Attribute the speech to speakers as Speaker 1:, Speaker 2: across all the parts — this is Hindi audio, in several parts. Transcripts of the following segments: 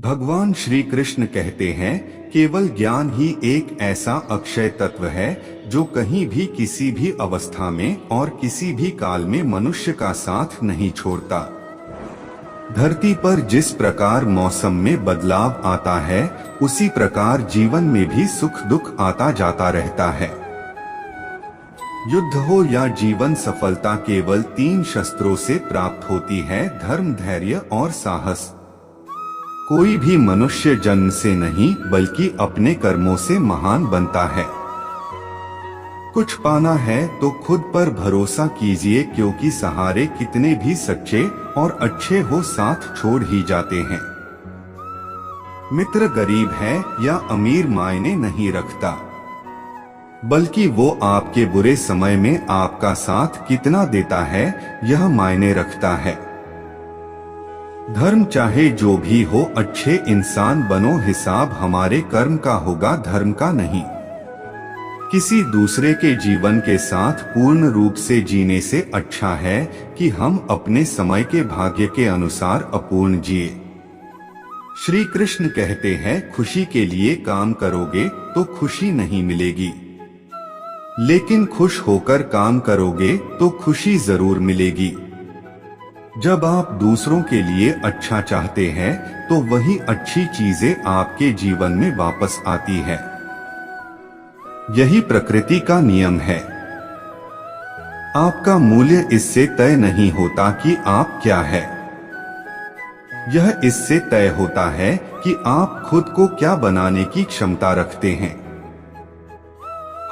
Speaker 1: भगवान श्री कृष्ण कहते हैं, केवल ज्ञान ही एक ऐसा अक्षय तत्व है जो कहीं भी किसी भी अवस्था में और किसी भी काल में मनुष्य का साथ नहीं छोड़ता। धरती पर जिस प्रकार मौसम में बदलाव आता है, उसी प्रकार जीवन में भी सुख दुख आता जाता रहता है। युद्ध हो या जीवन सफलता केवल 3 शस्त्रों से प्राप्त होती है: धर्म, धैर्य और साहस। कोई भी मनुष्य जन्म से नहीं बल्कि अपने कर्मों से महान बनता है। कुछ पाना है तो खुद पर भरोसा कीजिए, क्योंकि सहारे कितने भी सच्चे और अच्छे हो साथ छोड़ ही जाते हैं। मित्र गरीब है या अमीर मायने नहीं रखता, बल्कि वो आपके बुरे समय में आपका साथ कितना देता है यह मायने रखता है। धर्म चाहे जो भी हो, अच्छे इंसान बनो, हिसाब हमारे कर्म का होगा, धर्म का नहीं। किसी दूसरे के जीवन के साथ पूर्ण रूप से जीने से अच्छा है कि हम अपने समय के भाग्य के अनुसार अपूर्ण जिए। श्री कृष्ण कहते हैं, खुशी के लिए काम करोगे तो खुशी नहीं मिलेगी, लेकिन खुश होकर काम करोगे तो खुशी जरूर मिलेगी। जब आप दूसरों के लिए अच्छा चाहते हैं तो वही अच्छी चीजें आपके जीवन में वापस आती है। यही प्रकृति का नियम है। आपका मूल्य इससे तय नहीं होता कि आप क्या है, यह इससे तय होता है कि आप खुद को क्या बनाने की क्षमता रखते हैं।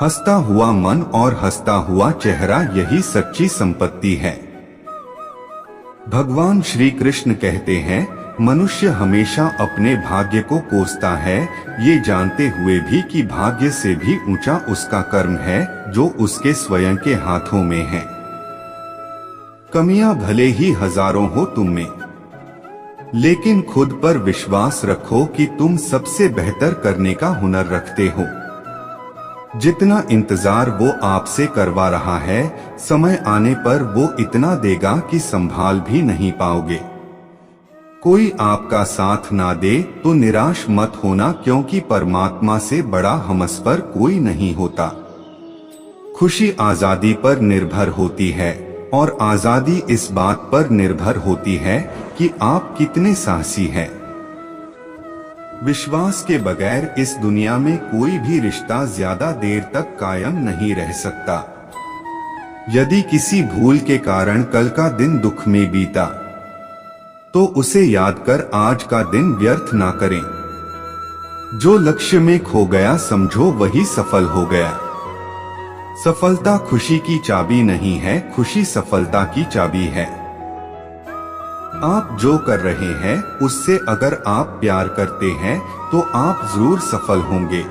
Speaker 1: हंसता हुआ मन और हंसता हुआ चेहरा, यही सच्ची संपत्ति है। भगवान श्री कृष्ण कहते हैं, मनुष्य हमेशा अपने भाग्य को कोसता है, ये जानते हुए भी कि भाग्य से भी ऊंचा उसका कर्म है जो उसके स्वयं के हाथों में है। कमियां भले ही हजारों हो तुम में, लेकिन खुद पर विश्वास रखो कि तुम सबसे बेहतर करने का हुनर रखते हो। जितना इंतजार वो आपसे करवा रहा है, समय आने पर वो इतना देगा कि संभाल भी नहीं पाओगे। कोई आपका साथ ना दे तो निराश मत होना, क्योंकि परमात्मा से बड़ा हमसफर कोई नहीं होता। खुशी आजादी पर निर्भर होती है और आजादी इस बात पर निर्भर होती है कि आप कितने साहसी हैं। विश्वास के बगैर इस दुनिया में कोई भी रिश्ता ज्यादा देर तक कायम नहीं रह सकता। यदि किसी भूल के कारण कल का दिन दुख में बीता, तो उसे याद कर आज का दिन व्यर्थ ना करें। जो लक्ष्य में खो गया समझो वही सफल हो गया। सफलता खुशी की चाबी नहीं है, खुशी सफलता की चाबी है। आप जो कर रहे हैं उससे अगर आप प्यार करते हैं तो आप जरूर सफल होंगे।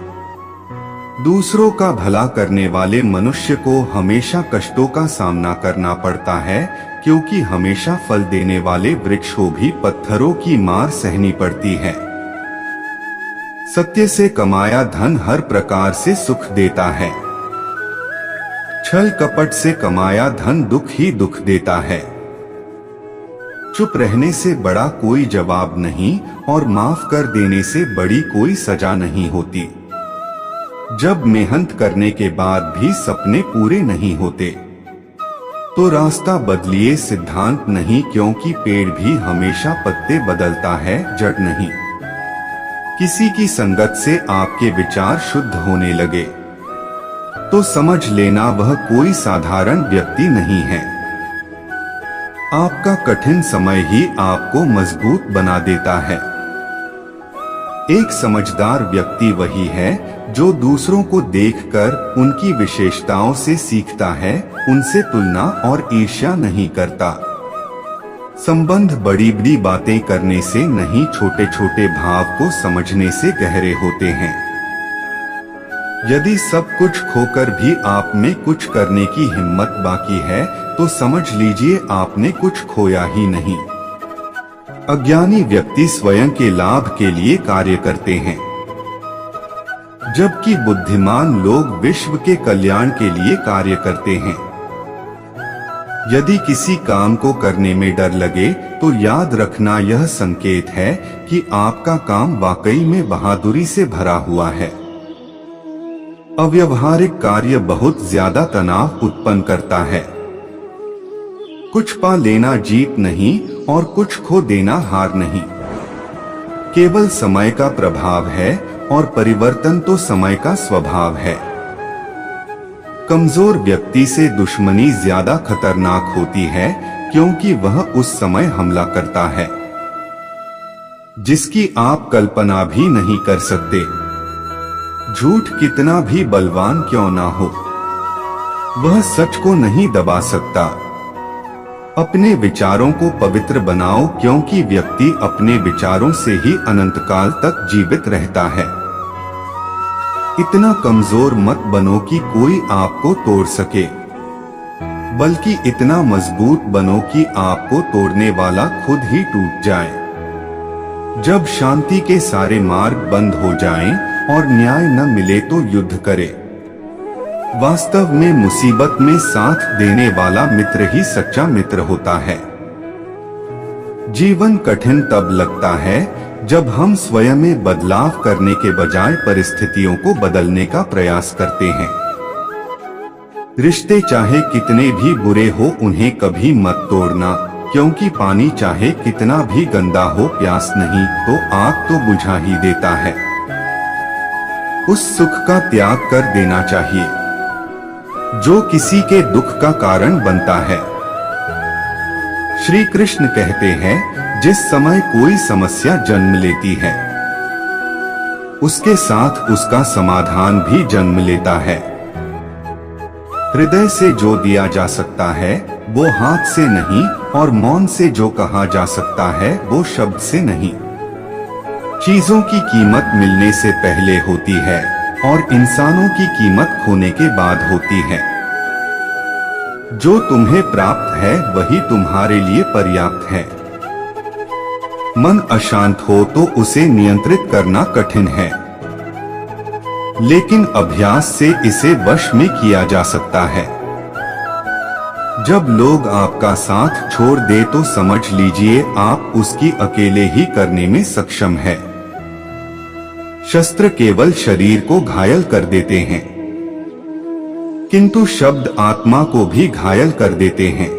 Speaker 1: दूसरों का भला करने वाले मनुष्य को हमेशा कष्टों का सामना करना पड़ता है, क्योंकि हमेशा फल देने वाले वृक्षों भी पत्थरों की मार सहनी पड़ती है। सत्य से कमाया धन हर प्रकार से सुख देता है, छल कपट से कमाया धन दुख ही दुख देता है। चुप रहने से बड़ा कोई जवाब नहीं और माफ कर देने से बड़ी कोई सजा नहीं होती। जब मेहनत करने के बाद भी सपने पूरे नहीं होते तो रास्ता बदलिए, सिद्धांत नहीं, क्योंकि पेड़ भी हमेशा पत्ते बदलता है, जड़ नहीं। किसी की संगत से आपके विचार शुद्ध होने लगे तो समझ लेना वह कोई साधारण व्यक्ति नहीं है। आपका कठिन समय ही आपको मजबूत बना देता है। एक समझदार व्यक्ति वही है जो दूसरों को देखकर उनकी विशेषताओं से सीखता है, उनसे तुलना और ईर्ष्या नहीं करता। संबंध बड़ी बड़ी बातें करने से नहीं, छोटे छोटे भाव को समझने से गहरे होते हैं। यदि सब कुछ खोकर भी आप में कुछ करने की हिम्मत बाकी है तो समझ लीजिए आपने कुछ खोया ही नहीं। अज्ञानी व्यक्ति स्वयं के लाभ के लिए कार्य करते हैं, जबकि बुद्धिमान लोग विश्व के कल्याण के लिए कार्य करते हैं। यदि किसी काम को करने में डर लगे तो याद रखना यह संकेत है कि आपका काम वाकई में बहादुरी से भरा हुआ है। अव्यावहारिक कार्य बहुत ज्यादा तनाव उत्पन्न करता है। कुछ पा लेना जीत नहीं और कुछ खो देना हार नहीं। केवल समय का प्रभाव है और परिवर्तन तो समय का स्वभाव है। कमजोर व्यक्ति से दुश्मनी ज्यादा खतरनाक होती है क्योंकि वह उस समय हमला करता है जिसकी आप कल्पना भी नहीं कर सकते। झूठ कितना भी बलवान क्यों ना हो, वह सच को नहीं दबा सकता। अपने विचारों को पवित्र बनाओ क्योंकि व्यक्ति अपने विचारों से ही अनंत काल तक जीवित रहता है। इतना कमजोर मत बनो कि कोई आपको तोड़ सके, बल्कि इतना मजबूत बनो कि आपको तोड़ने वाला खुद ही टूट जाए। जब शांति के सारे मार्ग बंद हो जाएं और न्याय न मिले तो युद्ध करें। वास्तव में मुसीबत में साथ देने वाला मित्र ही सच्चा मित्र होता है। जीवन कठिन तब लगता है जब हम स्वयं में बदलाव करने के बजाय परिस्थितियों को बदलने का प्रयास करते हैं। रिश्ते चाहे कितने भी बुरे हो उन्हें कभी मत तोड़ना, क्योंकि पानी चाहे कितना भी गंदा हो प्यास नहीं तो आग तो बुझा ही देता है। उस सुख का त्याग कर देना चाहिए जो किसी के दुख का कारण बनता है। श्री कृष्ण कहते हैं, जिस समय कोई समस्या जन्म लेती है उसके साथ उसका समाधान भी जन्म लेता है। हृदय से जो दिया जा सकता है वो हाथ से नहीं, और मौन से जो कहा जा सकता है वो शब्द से नहीं। चीजों की कीमत मिलने से पहले होती है और इंसानों की कीमत खोने के बाद होती है। जो तुम्हें प्राप्त है वही तुम्हारे लिए पर्याप्त है। मन अशांत हो तो उसे नियंत्रित करना कठिन है, लेकिन अभ्यास से इसे वश में किया जा सकता है। जब लोग आपका साथ छोड़ दे तो समझ लीजिए आप उसकी अकेले ही करने में सक्षम है। शस्त्र केवल शरीर को घायल कर देते हैं, किंतु शब्द आत्मा को भी घायल कर देते हैं।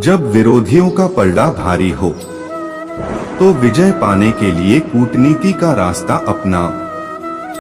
Speaker 1: जब विरोधियों का पलड़ा भारी हो तो विजय पाने के लिए कूटनीति का रास्ता अपनाओ।